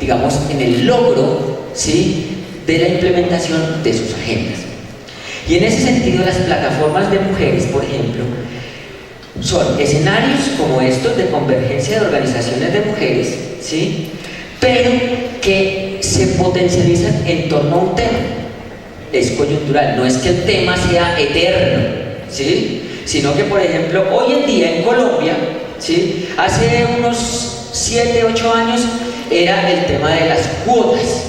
digamos, en el logro, ¿sí?, de la implementación de sus agendas. Y en ese sentido, las plataformas de mujeres, por ejemplo, son escenarios como estos de convergencia de organizaciones de mujeres, ¿sí?, pero que se potencializan en torno a un tema. Es coyuntural, no es que el tema sea eterno, ¿sí?, sino que, por ejemplo, hoy en día en Colombia, ¿sí?, hace unos 7, 8 años era el tema de las cuotas.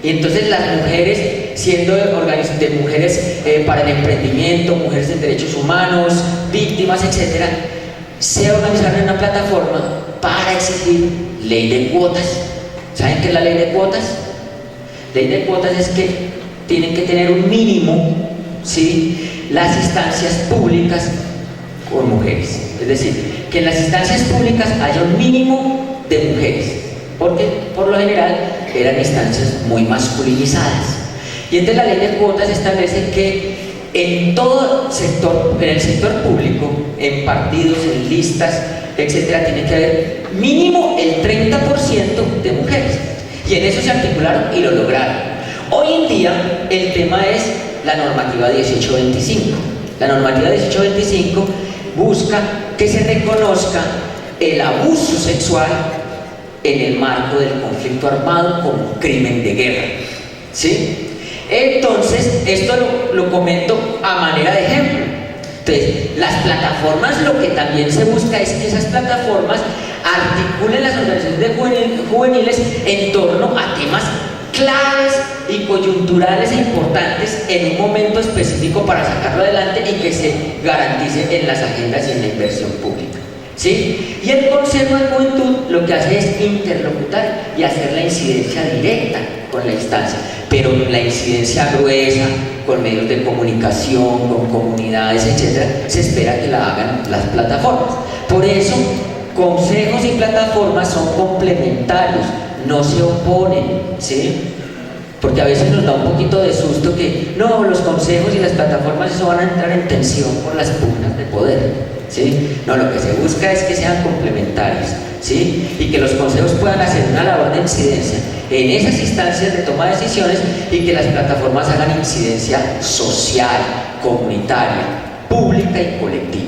Y entonces las mujeres, siendo de mujeres para el emprendimiento, mujeres en derechos humanos, víctimas, etc., se organizaron en una plataforma para exigir ley de cuotas. ¿Saben qué es la ley de cuotas? Ley de cuotas es que tienen que tener un mínimo, ¿sí?, las instancias públicas con mujeres. Es decir, que en las instancias públicas haya un mínimo de mujeres, porque por lo general eran instancias muy masculinizadas. Y entonces la ley de cuotas establece que en todo sector, en el sector público, en partidos, en listas, etcétera, tiene que haber mínimo el 30% de mujeres. Y en eso se articularon y lo lograron. Hoy en día el tema es la normativa 1825. La normativa 1825 busca que se reconozca el abuso sexual en el marco del conflicto armado como crimen de guerra, ¿sí? Entonces, esto lo comento a manera de ejemplo. Entonces, las plataformas, lo que también se busca es que esas plataformas articulen las organizaciones de juveniles en torno a temas claves y coyunturales e importantes en un momento específico para sacarlo adelante y que se garantice en las agendas y en la inversión pública, ¿sí? Y el Consejo de Juventud lo que hace es interlocutar y hacer la incidencia directa con la instancia, pero la incidencia gruesa, con medios de comunicación, con comunidades, etc., se espera que la hagan las plataformas. Por eso, consejos y plataformas son complementarios, no se oponen, ¿sí? Porque a veces nos da un poquito de susto que no, los consejos y las plataformas eso van a entrar en tensión por las pugnas de poder, ¿sí? No, lo que se busca es que sean complementarios, ¿sí? Y que los consejos puedan hacer una labor de incidencia en esas instancias de toma de decisiones y que las plataformas hagan incidencia social, comunitaria, pública y colectiva.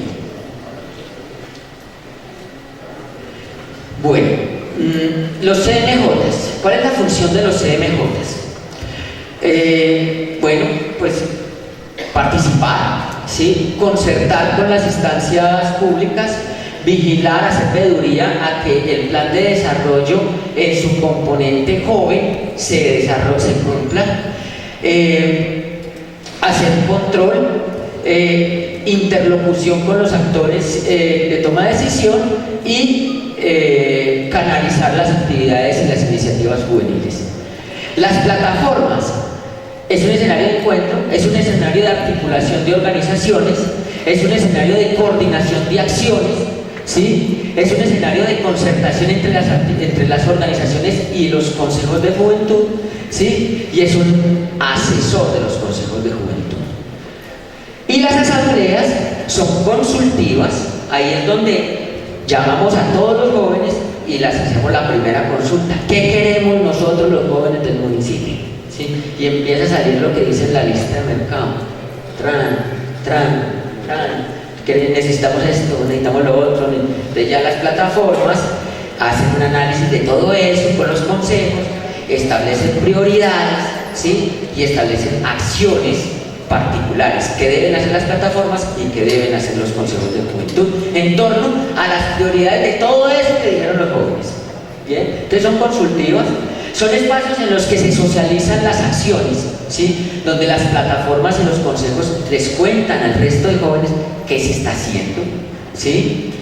Bueno, los CMJs, ¿cuál es la función de los CMJs? Bueno, pues participar, ¿sí?, concertar con las instancias públicas, vigilar, hacer veeduría a que el plan de desarrollo en su componente joven se cumpla, hacer control, interlocución con los actores de toma de decisión y canalizar las actividades y las iniciativas juveniles. Las plataformas es un escenario de encuentro, es un escenario de articulación de organizaciones, es un escenario de coordinación de acciones, ¿sí? Es un escenario de concertación entre las organizaciones y los consejos de juventud, ¿sí? Y es un asesor de los consejos de juventud. Y las asambleas son consultivas, ahí es donde llamamos a todos los jóvenes y les hacemos la primera consulta. ¿Qué queremos nosotros los jóvenes del municipio? ¿Sí? Y empieza a salir lo que dice en la lista de mercado. Que necesitamos esto, necesitamos lo otro. Entonces ya las plataformas hacen un análisis de todo eso con los consejos, establecen prioridades, ¿sí?, y establecen acciones particulares que deben hacer las plataformas y que deben hacer los consejos de juventud en torno a las prioridades de todo eso que dijeron los jóvenes. ¿Bien? Entonces son consultivas, son espacios en los que se socializan las acciones, ¿sí?, donde las plataformas y los consejos les cuentan al resto de jóvenes qué se está haciendo, ¿sí?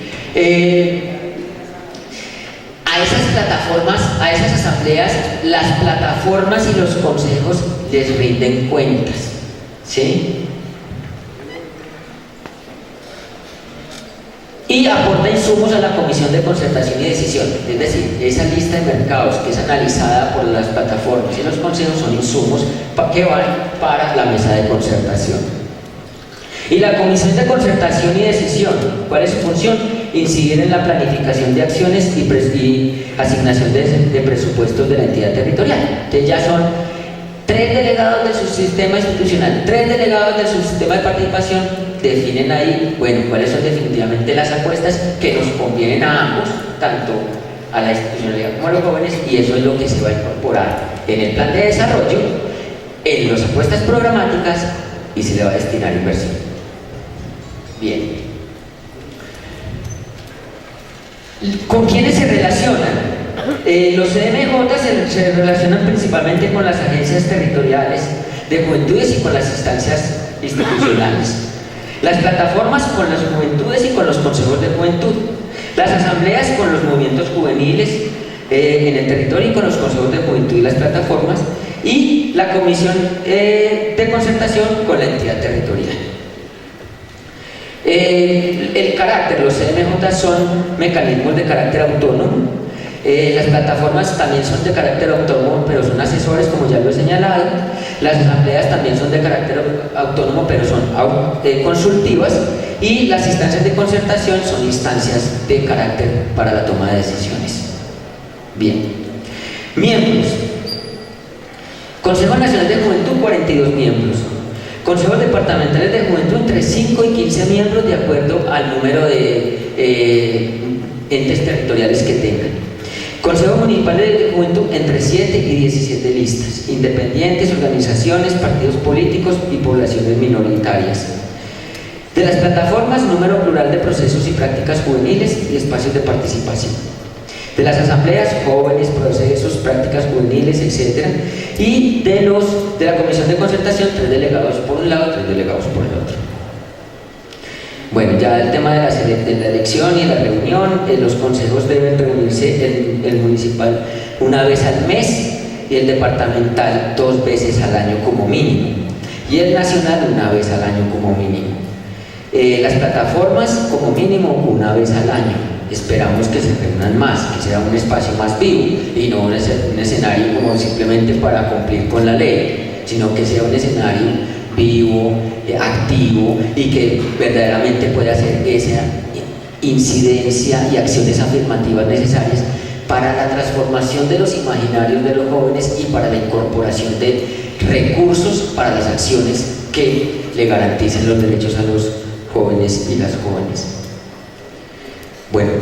A esas plataformas, a esas asambleas, las plataformas y los consejos les rinden cuentas, ¿sí? Y aporta insumos a la Comisión de Concertación y Decisión, es decir, esa lista de mercados que es analizada por las plataformas y los consejos son insumos que van para la mesa de concertación. Y la Comisión de Concertación y Decisión, ¿cuál es su función? incidir en la planificación de acciones y asignación de presupuestos de la entidad territorial. Entonces ya son 3 delegados de su sistema institucional, 3 delegados de su sistema de participación, definen ahí, bueno, cuáles son definitivamente las apuestas que nos convienen a ambos, tanto a la institucionalidad como a los jóvenes, y eso es lo que se va a incorporar en el plan de desarrollo, en las apuestas programáticas, y se le va a destinar inversión. Bien. ¿Con quiénes se relacionan? Los CMJ se relacionan principalmente con las agencias territoriales de juventudes y con las instancias institucionales. Las plataformas con las juventudes y con los consejos de juventud. Las asambleas con los movimientos juveniles en el territorio y con los consejos de juventud y las plataformas. Y la comisión de concertación con la entidad territorial. El carácter, los CMJ son mecanismos de carácter autónomo. Las plataformas también son de carácter autónomo, pero son asesores, como ya lo he señalado. Las asambleas también son de carácter autónomo, pero son consultivas. Y las instancias de concertación son instancias de carácter para la toma de decisiones. Bien. Miembros. Consejo Nacional de Juventud, 42 miembros. Consejos departamentales de juventud, entre 5 y 15 miembros, de acuerdo al número de entes territoriales que tengan. Consejo Municipal de Juventud, entre 7 y 17 listas, independientes, organizaciones, partidos políticos y poblaciones minoritarias. De las plataformas, número plural de procesos y prácticas juveniles y espacios de participación. De las asambleas, jóvenes, procesos, prácticas juveniles, etc. Y de la comisión de concertación, 3 delegados por un lado, 3 delegados por el otro. Bueno, ya el tema de la elección y la reunión, los consejos deben reunirse, el municipal una vez al mes y el departamental 2 veces al año como mínimo, y el nacional una vez al año como mínimo. Las plataformas como mínimo una vez al año. Esperamos que se reúnan más, que sea un espacio más vivo y no un escenario como simplemente para cumplir con la ley, sino que sea un escenario vivo, activo, y que verdaderamente pueda hacer esa incidencia y acciones afirmativas necesarias para la transformación de los imaginarios de los jóvenes y para la incorporación de recursos para las acciones que le garanticen los derechos a los jóvenes y las jóvenes. Bueno,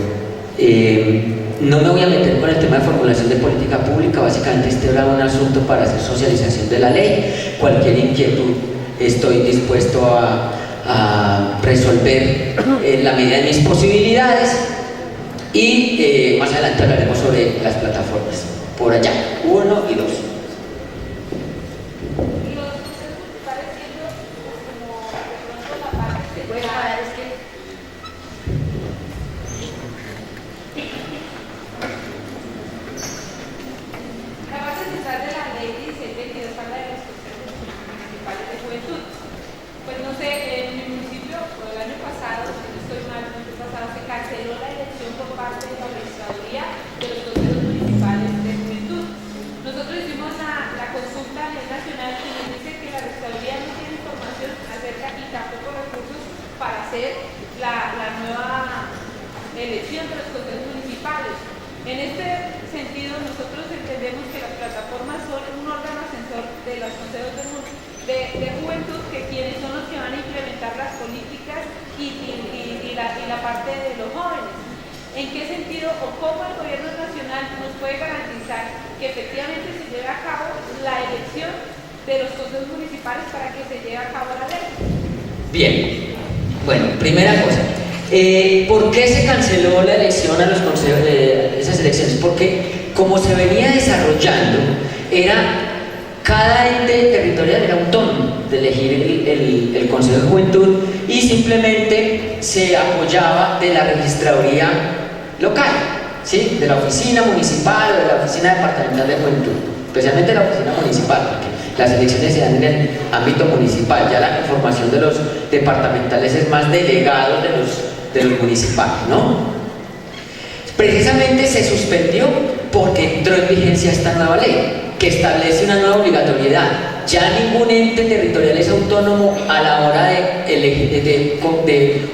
no me voy a meter con el tema de formulación de política pública. Básicamente este era un asunto para hacer socialización de la ley. Cualquier inquietud estoy dispuesto a resolver en la medida de mis posibilidades, y más adelante hablaremos sobre las plataformas. Por allá, 1 y 2. En este sentido, nosotros entendemos que las plataformas son un órgano asesor de los consejos de juventud, que quienes son los que van a implementar las políticas y la parte de los jóvenes. ¿En qué sentido o cómo el gobierno nacional nos puede garantizar que efectivamente se lleve a cabo la elección de los consejos municipales para que se lleve a cabo la ley? Bien, bueno, primera cosa. ¿Por qué se canceló la elección a los consejos de esas elecciones? Porque como se venía desarrollando, cada ente territorial era autónomo de elegir el Consejo de Juventud, y simplemente se apoyaba de la registraduría local, ¿sí? De la oficina municipal o de la oficina departamental de juventud, especialmente la oficina municipal, porque las elecciones se dan en el ámbito municipal. Ya la conformación de los departamentales es más delegado de los municipales, ¿no? Precisamente se suspendió porque entró en vigencia esta nueva ley, que establece una nueva obligatoriedad. Ya ningún ente territorial es autónomo a la hora de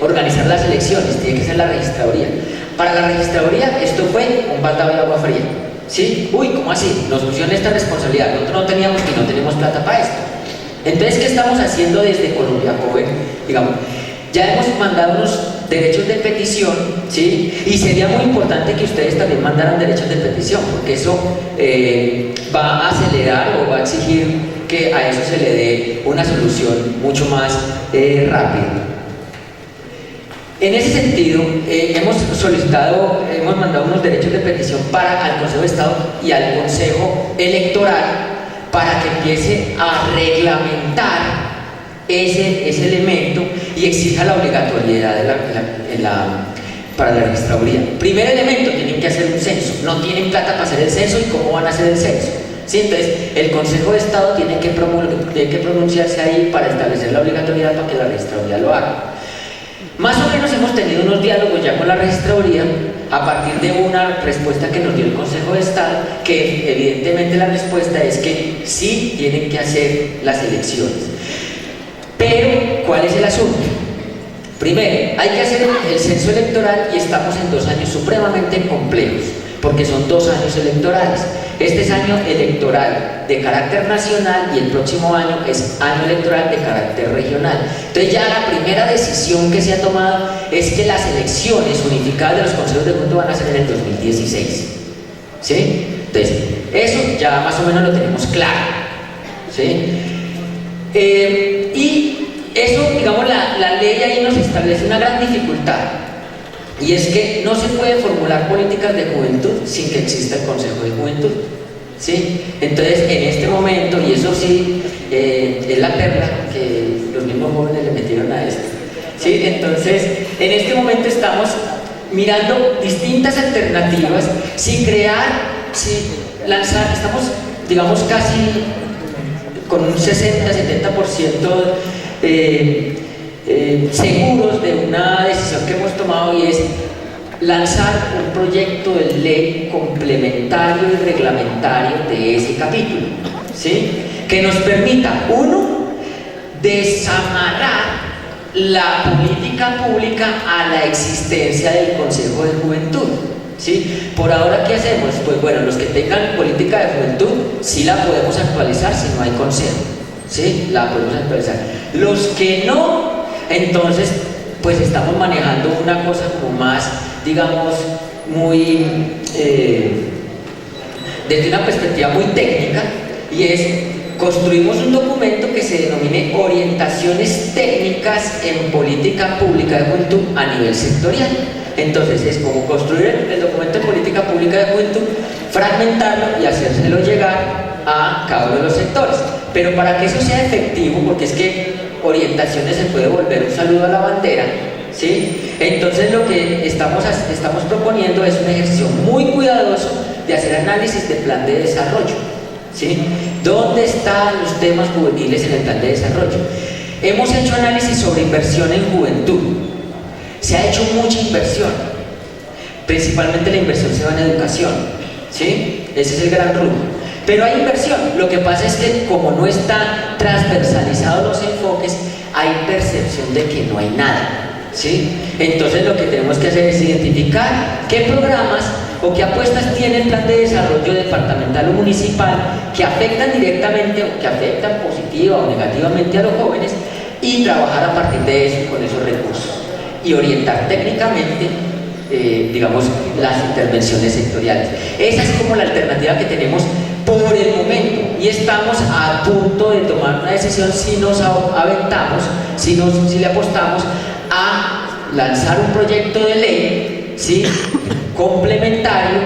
organizar las elecciones, tiene que ser la registraduría. Para la registraduría esto fue un baldado de agua fría, ¿sí? Uy, ¿cómo así? Nos pusieron esta responsabilidad, nosotros no teníamos y no tenemos plata para esto. Entonces, ¿qué estamos haciendo desde Colombia Joven? Digamos, ya hemos mandado unos derechos de petición, ¿sí? Y sería muy importante que ustedes también mandaran derechos de petición, porque eso va a acelerar o va a exigir que a eso se le dé una solución mucho más rápida. En ese sentido, hemos mandado unos derechos de petición al Consejo de Estado y al Consejo Electoral para que empiece a reglamentar ese elemento y exija la obligatoriedad para la registraduría. Primer elemento, tienen que hacer un censo. No tienen plata para hacer el censo, ¿y cómo van a hacer el censo? ¿Sí? Entonces, el Consejo de Estado tiene que pronunciarse ahí para establecer la obligatoriedad para que la registraduría lo haga. Más o menos hemos tenido unos diálogos ya con la registraduría a partir de una respuesta que nos dio el Consejo de Estado, que evidentemente la respuesta es que sí tienen que hacer las elecciones. Pero, ¿cuál es el asunto? Primero, hay que hacer el censo electoral y estamos en 2 años supremamente complejos, porque son 2 años electorales. Este es año electoral de carácter nacional y el próximo año es año electoral de carácter regional. Entonces ya la primera decisión que se ha tomado es que las elecciones unificadas de los consejos de junta van a ser en el 2016. ¿Sí? Entonces, eso ya más o menos lo tenemos claro. ¿Sí? Y eso, digamos, la ley ahí nos establece una gran dificultad, y es que no se puede formular políticas de juventud sin que exista el Consejo de Juventud, ¿sí? Entonces, en este momento, y eso sí, es la perla que los mismos jóvenes le metieron a esto, ¿sí? Entonces, en este momento estamos mirando distintas alternativas, sin lanzar, estamos, digamos, casi con un 60-70% seguros de una decisión que hemos tomado, y es lanzar un proyecto de ley complementario y reglamentario de ese capítulo, ¿sí? Que nos permita, uno, desamarrar la política pública a la existencia del Consejo de Juventud, ¿sí? Por ahora, ¿qué hacemos? Pues bueno, los que tengan política de juventud sí la podemos actualizar si no hay consejo, ¿sí? La podemos actualizar. Los que no, entonces pues estamos manejando una cosa como más, digamos, muy desde una perspectiva muy técnica, y es construimos un documento que se denomine Orientaciones Técnicas en Política Pública de Juventud a nivel sectorial. Entonces es como construir el documento de política pública de juventud, fragmentarlo y hacérselo llegar a cada uno de los sectores. Pero para que eso sea efectivo, porque es que orientaciones se puede volver un saludo a la bandera, ¿sí? Entonces lo que estamos proponiendo es un ejercicio muy cuidadoso de hacer análisis de plan de desarrollo, ¿sí? ¿Dónde están los temas juveniles en el plan de desarrollo? Hemos hecho análisis sobre inversión en juventud. Se ha hecho mucha inversión, principalmente la inversión se va en educación, ¿sí? Ese es el gran rumbo. Pero hay inversión, lo que pasa es que como no están transversalizados los enfoques, hay percepción de que no hay nada, ¿sí? Entonces lo que tenemos que hacer es identificar qué programas o qué apuestas tiene el plan de desarrollo departamental o municipal que afectan directamente o que afectan positiva o negativamente a los jóvenes, y trabajar a partir de eso, con esos recursos, y orientar técnicamente, digamos, las intervenciones sectoriales. Esa es como la alternativa que tenemos por el momento, y estamos a punto de tomar una decisión si nos aventamos, si le apostamos a lanzar un proyecto de ley, ¿sí? Complementario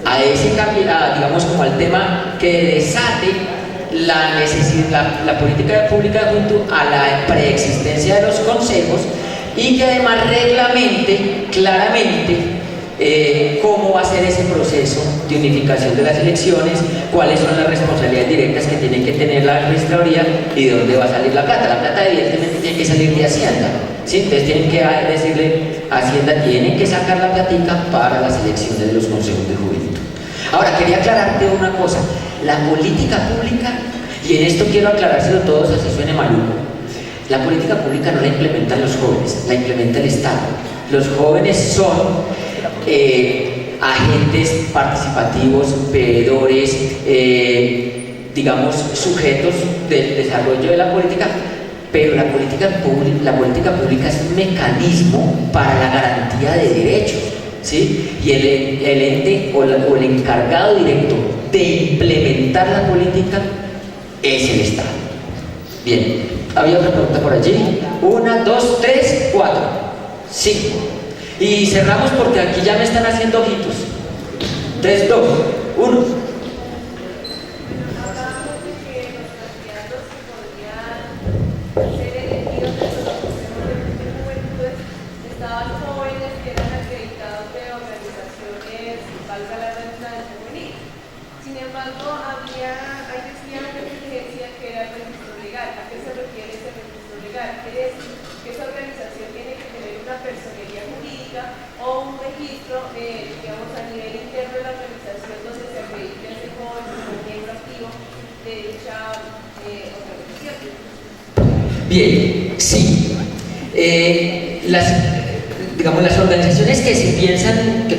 a ese digamos, como al tema que desate la necesidad, la política pública de juventud a la preexistencia de los consejos, y que además reglamente claramente cómo va a ser ese proceso de unificación de las elecciones, cuáles son las responsabilidades directas que tiene que tener la registraduría y de dónde va a salir la plata. La plata evidentemente tiene que salir de Hacienda, ¿sí? Entonces tienen que decirle a Hacienda, tienen que sacar la platica para las elecciones de los consejos de juventud. Ahora, quería aclararte una cosa. La política pública, y en esto quiero aclarárselo a todos, así suene maluco, la política pública no la implementan los jóvenes, la implementa el Estado. Los jóvenes son agentes participativos, veedores, digamos, sujetos del desarrollo de la política, pero la política pública es un mecanismo para la garantía de derechos, ¿sí? Y el ente o el encargado directo de implementar la política es el Estado. Bien, había otra pregunta por allí. 1, 2, 3, 4, 5. Y cerramos porque aquí ya me están haciendo ojitos. 3, 2, 1. Personería jurídica o un registro, digamos, a nivel interno de la organización donde se acredite ese joven como miembro activo de dicha organización. Bien, sí. Digamos, las organizaciones que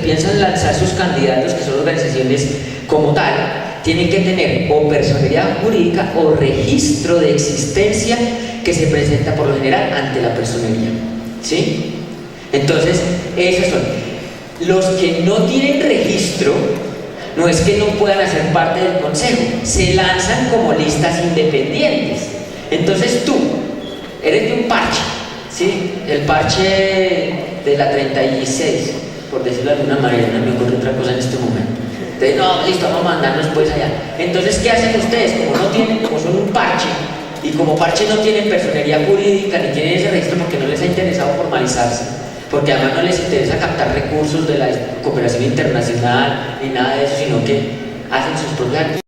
piensan lanzar sus candidatos, que son organizaciones como tal, tienen que tener o personería jurídica o registro de existencia que se presenta por lo general ante la personería, ¿sí? Entonces, esos son. Los que no tienen registro, no es que no puedan hacer parte del consejo, se lanzan como listas independientes. Entonces tú eres de un parche, ¿sí? El parche de la 36, por decirlo de alguna manera, no me ocurre otra cosa en este momento. Entonces, no, listo, vamos a mandarnos pues allá. Entonces, ¿qué hacen ustedes? Como son un parche, y como parche no tienen personería jurídica, ni tienen ese registro porque no les ha interesado formalizarse, porque además no les interesa captar recursos de la cooperación internacional ni nada de eso, sino que hacen sus propias